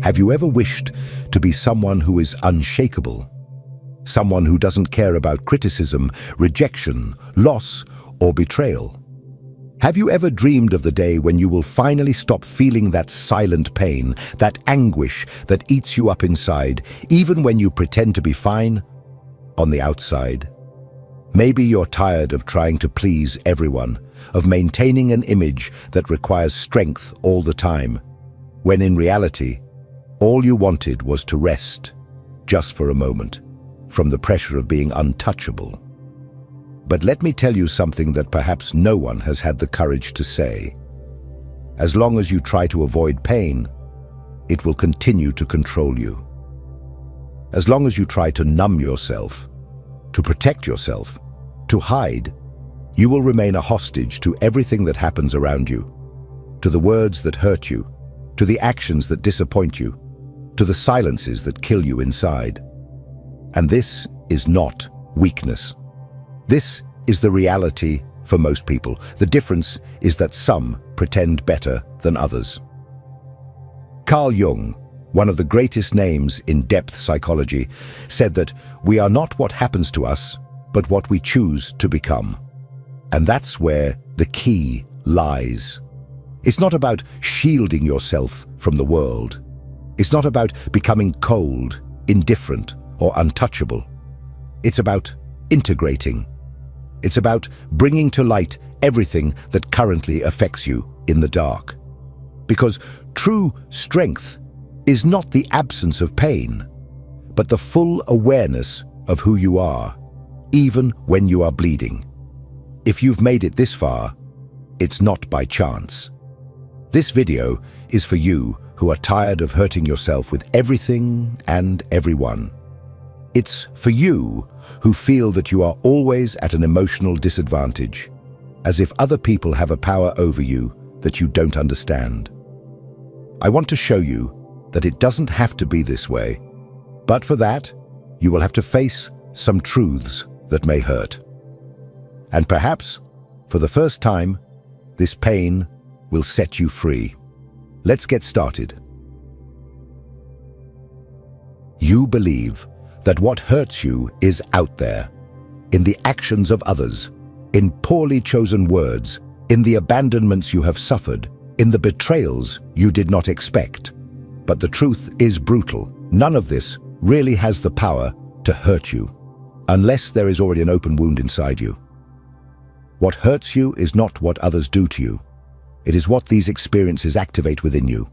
Have you ever wished to be someone who is unshakable? Someone who doesn't care about criticism, rejection, loss, or betrayal? Have you ever dreamed of the day when you will finally stop feeling that silent pain, that anguish that eats you up inside, even when you pretend to be fine on the outside? Maybe you're tired of trying to please everyone, of maintaining an image that requires strength all the time, when in reality, all you wanted was to rest, just for a moment, from the pressure of being untouchable. But let me tell you something that perhaps no one has had the courage to say. As long as you try to avoid pain, it will continue to control you. As long as you try to numb yourself, to protect yourself, to hide, you will remain a hostage to everything that happens around you, to the words that hurt you, to the actions that disappoint you, to the silences that kill you inside. And this is not weakness. This is the reality for most people. The difference is that some pretend better than others. Carl Jung, one of the greatest names in depth psychology, said that we are not what happens to us, but what we choose to become. And that's where the key lies. It's not about shielding yourself from the world. It's not about becoming cold, indifferent, or untouchable. It's about integrating. It's about bringing to light everything that currently affects you in the dark. Because true strength is not the absence of pain, but the full awareness of who you are, even when you are bleeding. If you've made it this far, it's not by chance. This video is for you who are tired of hurting yourself with everything and everyone. It's for you who feel that you are always at an emotional disadvantage, as if other people have a power over you that you don't understand. I want to show you that it doesn't have to be this way, but for that, you will have to face some truths that may hurt. And perhaps, for the first time, this pain will set you free. Let's get started. You believe that what hurts you is out there, in the actions of others, in poorly chosen words, in the abandonments you have suffered, in the betrayals you did not expect. But the truth is brutal. None of this really has the power to hurt you, unless there is already an open wound inside you. What hurts you is not what others do to you. It is what these experiences activate within you.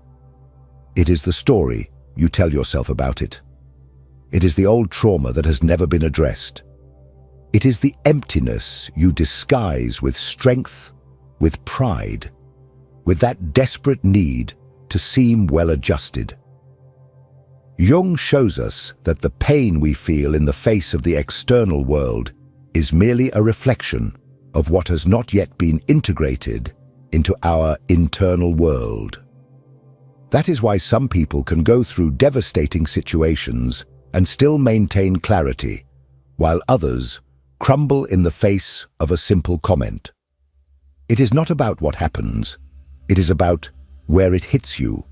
It is the story you tell yourself about it. It is the old trauma that has never been addressed. It is the emptiness you disguise with strength, with pride, with that desperate need to seem well-adjusted. Jung shows us that the pain we feel in the face of the external world is merely a reflection of what has not yet been integrated into our internal world. That is why some people can go through devastating situations and still maintain clarity, while others crumble in the face of a simple comment. It is not about what happens, it is about where it hits you.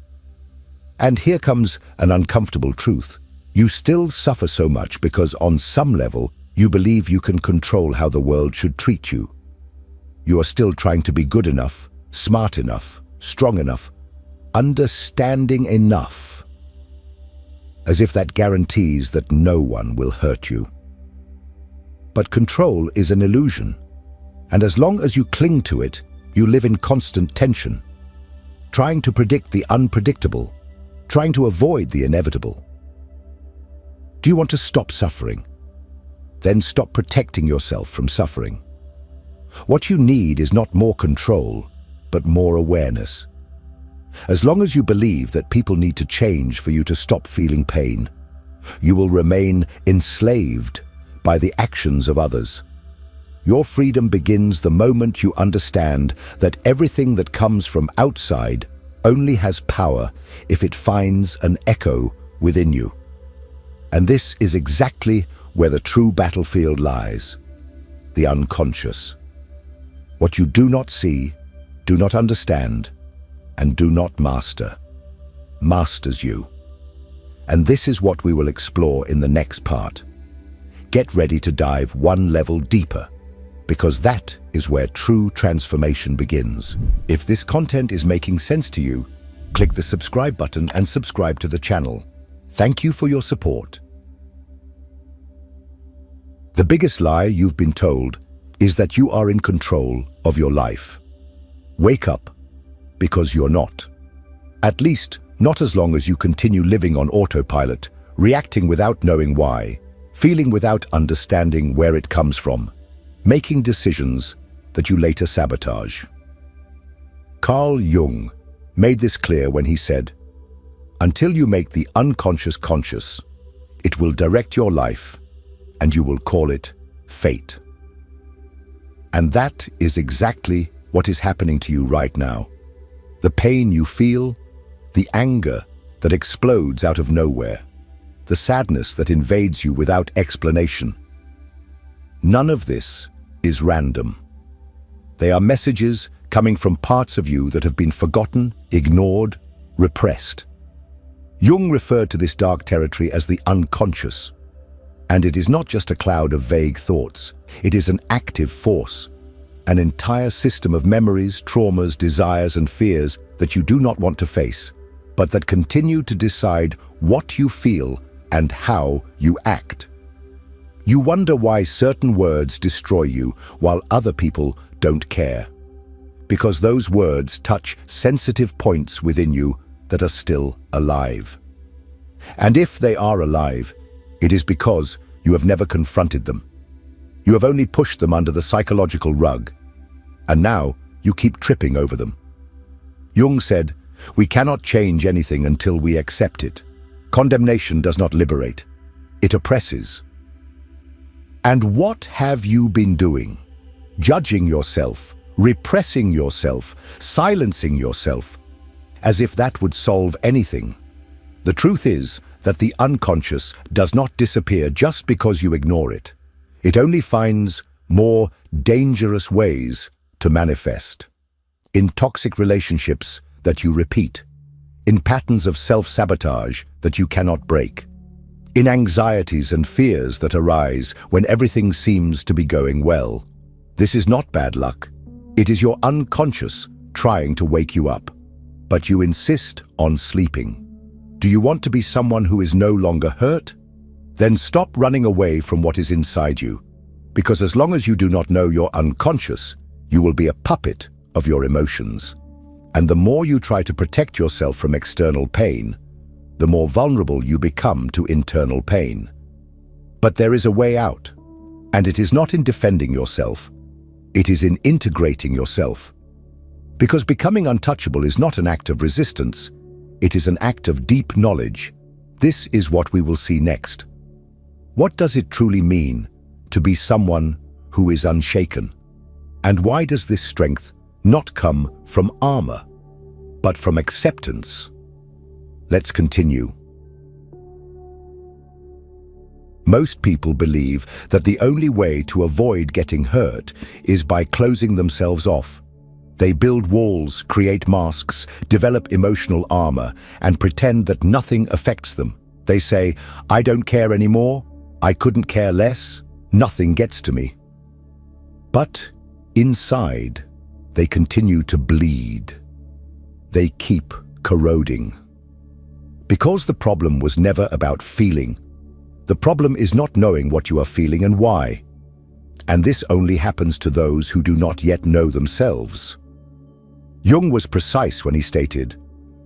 And here comes an uncomfortable truth. You still suffer so much because on some level you believe you can control how the world should treat you. You are still trying to be good enough, smart enough, strong enough, understanding enough, as if that guarantees that no one will hurt you. But control is an illusion, and as long as you cling to it, you live in constant tension, trying to predict the unpredictable, trying to avoid the inevitable. Do you want to stop suffering? Then stop protecting yourself from suffering. What you need is not more control, but more awareness. As long as you believe that people need to change for you to stop feeling pain, you will remain enslaved by the actions of others. Your freedom begins the moment you understand that everything that comes from outside only has power if it finds an echo within you. And this is exactly where the true battlefield lies, the unconscious. What you do not see, do not understand, and do not master, masters you. And this is what we will explore in the next part. Get ready to dive one level deeper, because that is where true transformation begins. If this content is making sense to you, click the subscribe button and subscribe to the channel. Thank you for your support. The biggest lie you've been told is that you are in control of your life. Wake up, because you're not. At least, not as long as you continue living on autopilot, reacting without knowing why, feeling without understanding where it comes from, making decisions that you later sabotage. Carl Jung made this clear when he said, "Until you make the unconscious conscious, it will direct your life, and you will call it fate." And that is exactly what is happening to you right now. The pain you feel, the anger that explodes out of nowhere, the sadness that invades you without explanation. None of this is random. They are messages coming from parts of you that have been forgotten, ignored, repressed. Jung referred to this dark territory as the unconscious. And it is not just a cloud of vague thoughts. It is an active force, an entire system of memories, traumas, desires, and fears that you do not want to face, but that continue to decide what you feel and how you act. You wonder why certain words destroy you while other people don't care. Because those words touch sensitive points within you that are still alive. And if they are alive, it is because you have never confronted them. You have only pushed them under the psychological rug, and now you keep tripping over them. Jung said, "We cannot change anything until we accept it. Condemnation does not liberate, it oppresses." And what have you been doing? Judging yourself, repressing yourself, silencing yourself, as if that would solve anything. The truth is that the unconscious does not disappear just because you ignore it. It only finds more dangerous ways to manifest. In toxic relationships that you repeat, in patterns of self-sabotage that you cannot break, in anxieties and fears that arise when everything seems to be going well. This is not bad luck. It is your unconscious trying to wake you up, but you insist on sleeping. Do you want to be someone who is no longer hurt? Then stop running away from what is inside you, because as long as you do not know your unconscious, you will be a puppet of your emotions. And the more you try to protect yourself from external pain, the more vulnerable you become to internal pain. But there is a way out, and it is not in defending yourself. It is in integrating yourself. Because becoming untouchable is not an act of resistance, it is an act of deep knowledge. This is what we will see next. What does it truly mean to be someone who is unshaken? And why does this strength not come from armor, but from acceptance? Let's continue. Most people believe that the only way to avoid getting hurt is by closing themselves off. They build walls, create masks, develop emotional armor, and pretend that nothing affects them. They say, "I don't care anymore, I couldn't care less, nothing gets to me." But inside, they continue to bleed. They keep corroding. Because the problem was never about feeling. The problem is not knowing what you are feeling and why. And this only happens to those who do not yet know themselves. Jung was precise when he stated,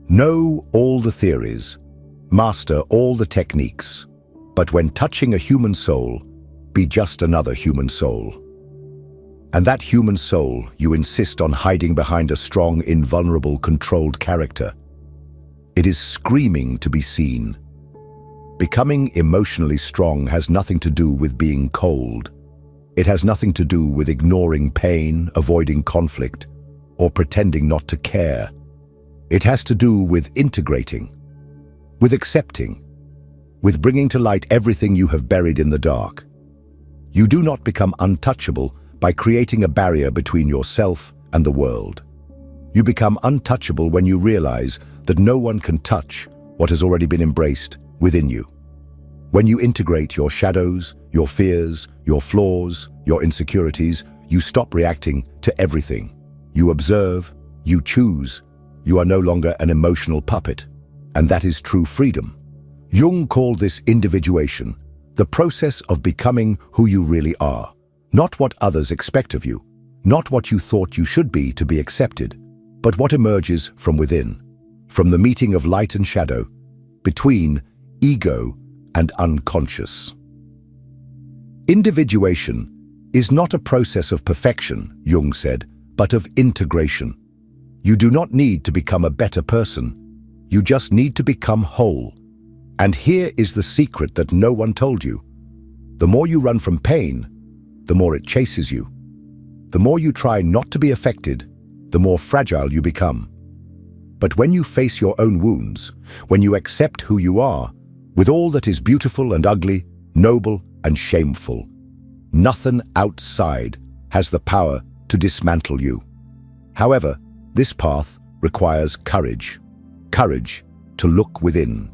"Know all the theories, master all the techniques, but when touching a human soul, be just another human soul." And that human soul you insist on hiding behind a strong, invulnerable, controlled character. It is screaming to be seen. Becoming emotionally strong has nothing to do with being cold. It has nothing to do with ignoring pain, avoiding conflict, or pretending not to care. It has to do with integrating, with accepting, with bringing to light everything you have buried in the dark. You do not become untouchable by creating a barrier between yourself and the world. You become untouchable when you realize that no one can touch what has already been embraced within you. When you integrate your shadows, your fears, your flaws, your insecurities, you stop reacting to everything. You observe, you choose. You are no longer an emotional puppet. And that is true freedom. Jung called this individuation, the process of becoming who you really are. Not what others expect of you, not what you thought you should be to be accepted, but what emerges from within, from the meeting of light and shadow, between ego and unconscious. Individuation is not a process of perfection, Jung said, but of integration. You do not need to become a better person. You just need to become whole. And here is the secret that no one told you. The more you run from pain, the more it chases you. The more you try not to be affected, the more fragile you become. But when you face your own wounds, when you accept who you are, with all that is beautiful and ugly, noble and shameful, nothing outside has the power to dismantle you. However, this path requires courage. Courage to look within.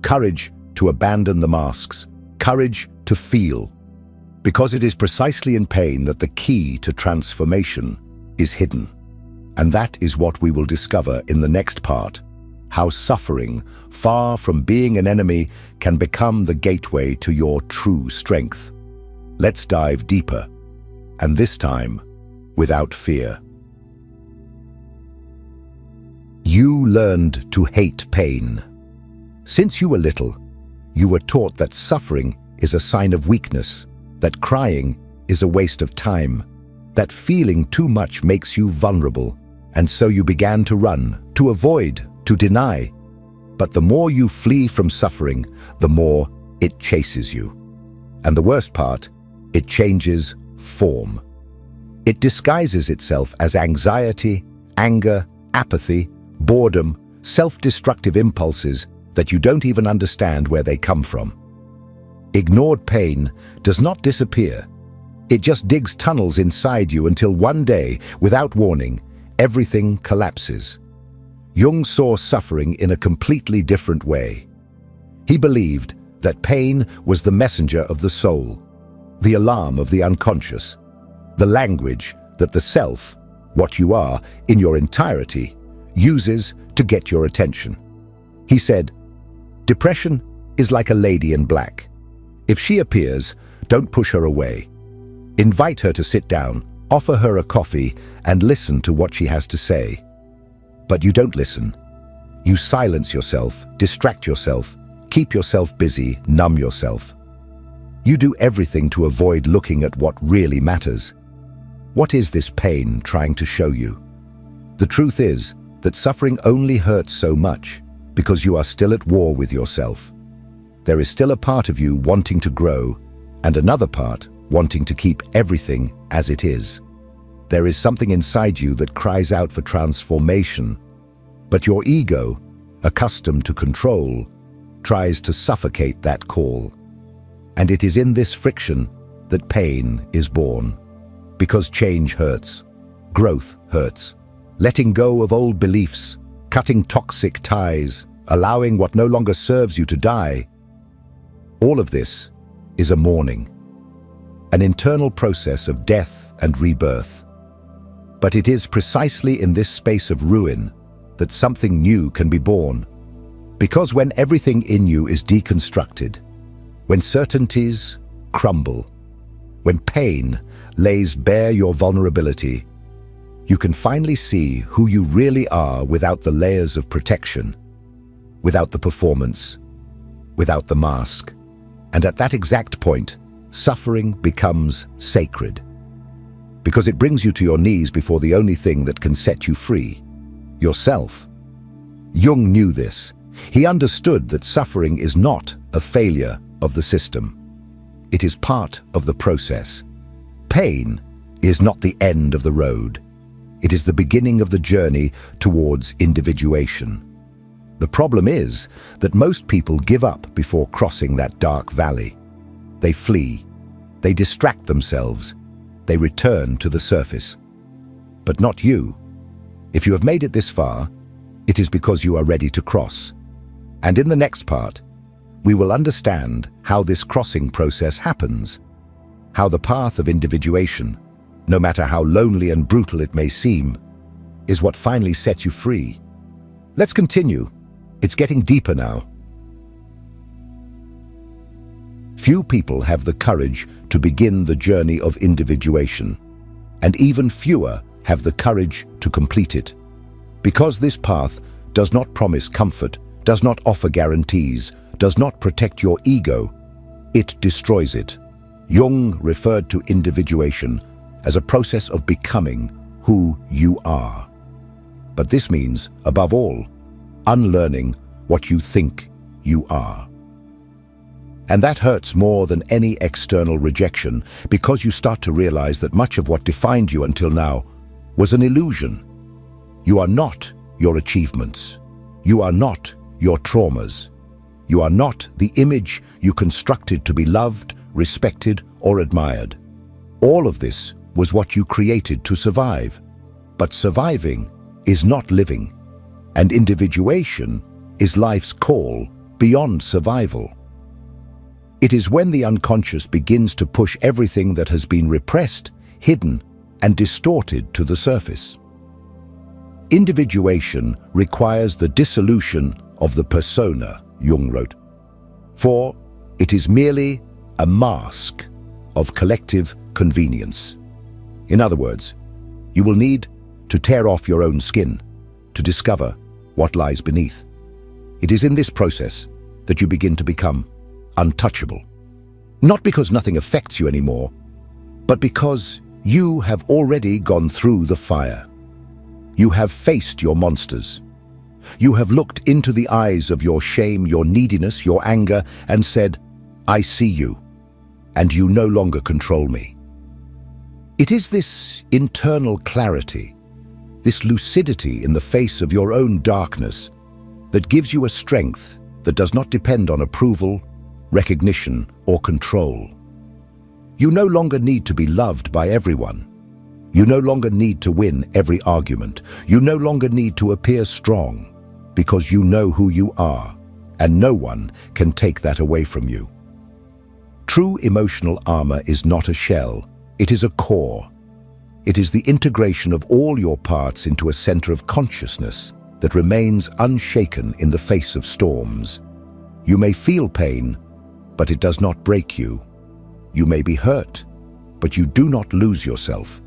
Courage to abandon the masks. Courage to feel. Because it is precisely in pain that the key to transformation is hidden. And that is what we will discover in the next part. How suffering, far from being an enemy, can become the gateway to your true strength. Let's dive deeper, and this time, without fear. You learned to hate pain. Since you were little, you were taught that suffering is a sign of weakness, that crying is a waste of time, that feeling too much makes you vulnerable, and so you began to run, to avoid, to deny. But the more you flee from suffering, the more it chases you. And the worst part, it changes form. It disguises itself as anxiety, anger, apathy, boredom, self-destructive impulses that you don't even understand where they come from. Ignored pain does not disappear. It just digs tunnels inside you until one day, without warning, everything collapses. Jung saw suffering in a completely different way. He believed that pain was the messenger of the soul, the alarm of the unconscious, the language that the self, what you are in your entirety, uses to get your attention. He said, "Depression is like a lady in black. If she appears, don't push her away. Invite her to sit down, offer her a coffee, and listen to what she has to say. But you don't listen. You silence yourself, distract yourself, keep yourself busy, numb yourself. You do everything to avoid looking at what really matters. What is this pain trying to show you? The truth is that suffering only hurts so much because you are still at war with yourself. There is still a part of you wanting to grow and another part wanting to keep everything as it is. There is something inside you that cries out for transformation, but your ego, accustomed to control, tries to suffocate that call. And it is in this friction that pain is born. Because change hurts, growth hurts. Letting go of old beliefs, cutting toxic ties, allowing what no longer serves you to die. All of this is a mourning, an internal process of death and rebirth. But it is precisely in this space of ruin that something new can be born. Because when everything in you is deconstructed, when certainties crumble, when pain lays bare your vulnerability, you can finally see who you really are without the layers of protection, without the performance, without the mask. And at that exact point, suffering becomes sacred. Because it brings you to your knees before the only thing that can set you free, yourself. Jung knew this. He understood that suffering is not a failure of the system. It is part of the process. Pain is not the end of the road. It is the beginning of the journey towards individuation. The problem is that most people give up before crossing that dark valley. They flee, they distract themselves, they return to the surface. But not you. If you have made it this far, it is because you are ready to cross. And in the next part, we will understand how this crossing process happens, how the path of individuation, no matter how lonely and brutal it may seem, is what finally sets you free. Let's continue. It's getting deeper now. Few people have the courage to begin the journey of individuation, and even fewer have the courage to complete it. Because this path does not promise comfort, does not offer guarantees, does not protect your ego, it destroys it. Jung referred to individuation as a process of becoming who you are. But this means, above all, unlearning what you think you are. And that hurts more than any external rejection, because you start to realize that much of what defined you until now was an illusion. You are not your achievements. You are not your traumas. You are not the image you constructed to be loved, respected, or admired. All of this was what you created to survive. But surviving is not living, and individuation is life's call beyond survival. It is when the unconscious begins to push everything that has been repressed, hidden, and distorted to the surface. Individuation requires the dissolution of the persona, Jung wrote, for it is merely a mask of collective convenience. In other words, you will need to tear off your own skin to discover what lies beneath. It is in this process that you begin to become untouchable. Not because nothing affects you anymore, but because you have already gone through the fire. You have faced your monsters. You have looked into the eyes of your shame, your neediness, your anger, and said, "I see you, and you no longer control me." It is this internal clarity, this lucidity in the face of your own darkness, that gives you a strength that does not depend on approval, recognition, or control. You no longer need to be loved by everyone. You no longer need to win every argument. You no longer need to appear strong, because you know who you are, and no one can take that away from you. True emotional armor is not a shell, it is a core. It is the integration of all your parts into a center of consciousness that remains unshaken in the face of storms. You may feel pain, but it does not break you. You may be hurt, but you do not lose yourself,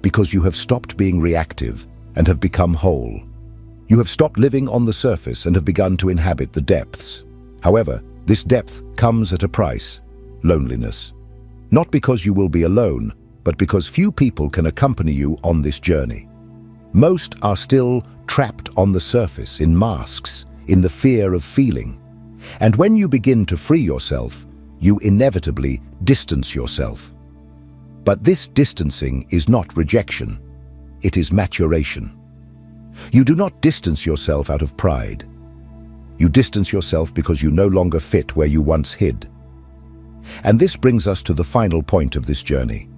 because you have stopped being reactive and have become whole. You have stopped living on the surface and have begun to inhabit the depths. However, this depth comes at a price: loneliness. Not because you will be alone, but because few people can accompany you on this journey. Most are still trapped on the surface, in masks, in the fear of feeling. And when you begin to free yourself, you inevitably distance yourself. But this distancing is not rejection. It is maturation. You do not distance yourself out of pride. You distance yourself because you no longer fit where you once hid. And this brings us to the final point of this journey: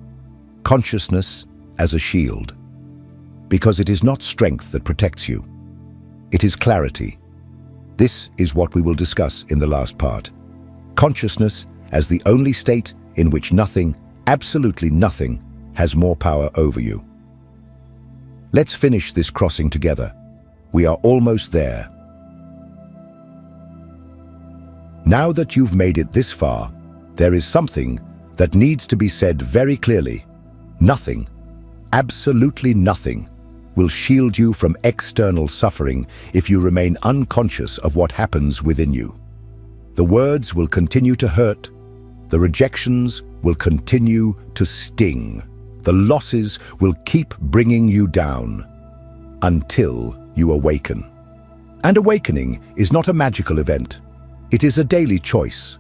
consciousness as a shield. Because it is not strength that protects you. It is clarity. This is what we will discuss in the last part. Consciousness as the only state in which nothing, absolutely nothing, has more power over you. Let's finish this crossing together. We are almost there. Now that you've made it this far, there is something that needs to be said very clearly. Nothing, absolutely nothing, will shield you from external suffering if you remain unconscious of what happens within you. The words will continue to hurt. The rejections will continue to sting. The losses will keep bringing you down until you awaken. And awakening is not a magical event. It is a daily choice.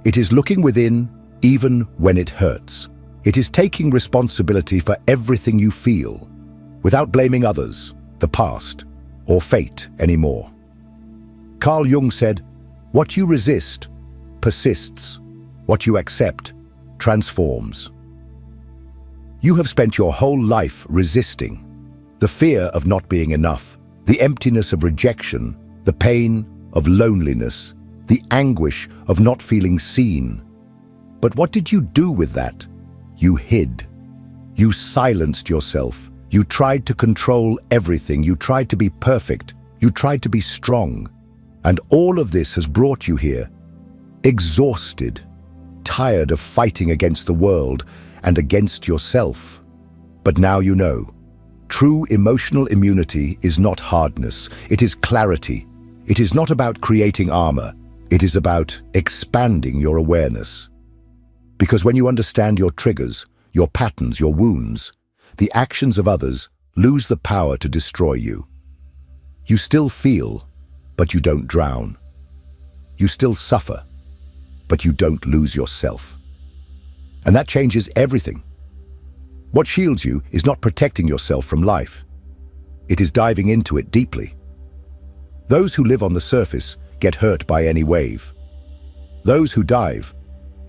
It is looking within even when it hurts. It is taking responsibility for everything you feel, without blaming others, the past, or fate anymore. Carl Jung said, "What you resist persists. What you accept transforms." You have spent your whole life resisting. The fear of not being enough, the emptiness of rejection, the pain of loneliness, the anguish of not feeling seen. But what did you do with that? You hid. You silenced yourself. You tried to control everything. You tried to be perfect. You tried to be strong. And all of this has brought you here, exhausted, tired of fighting against the world and against yourself. But now you know. True emotional immunity is not hardness. It is clarity. It is not about creating armor. It is about expanding your awareness. Because when you understand your triggers, your patterns, your wounds, the actions of others lose the power to destroy you. You still feel, but you don't drown. You still suffer, but you don't lose yourself. And that changes everything. What shields you is not protecting yourself from life. It is diving into it deeply. Those who live on the surface get hurt by any wave. Those who dive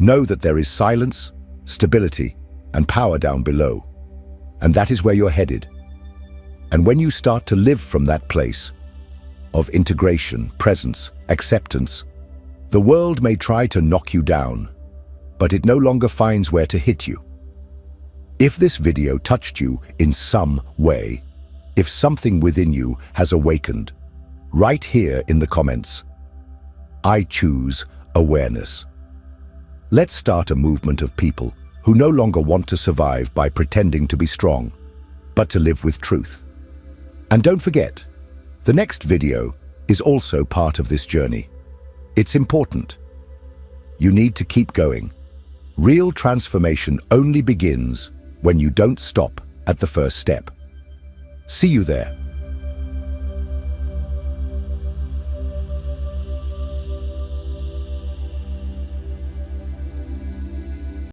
know that there is silence, stability, and power down below. And that is where you're headed. And when you start to live from that place of integration, presence, acceptance, the world may try to knock you down, but it no longer finds where to hit you. If this video touched you in some way, if something within you has awakened, write here in the comments, "I choose awareness." Let's start a movement of people who no longer want to survive by pretending to be strong, but to live with truth. And don't forget, the next video is also part of this journey. It's important. You need to keep going. Real transformation only begins when you don't stop at the first step. See you there.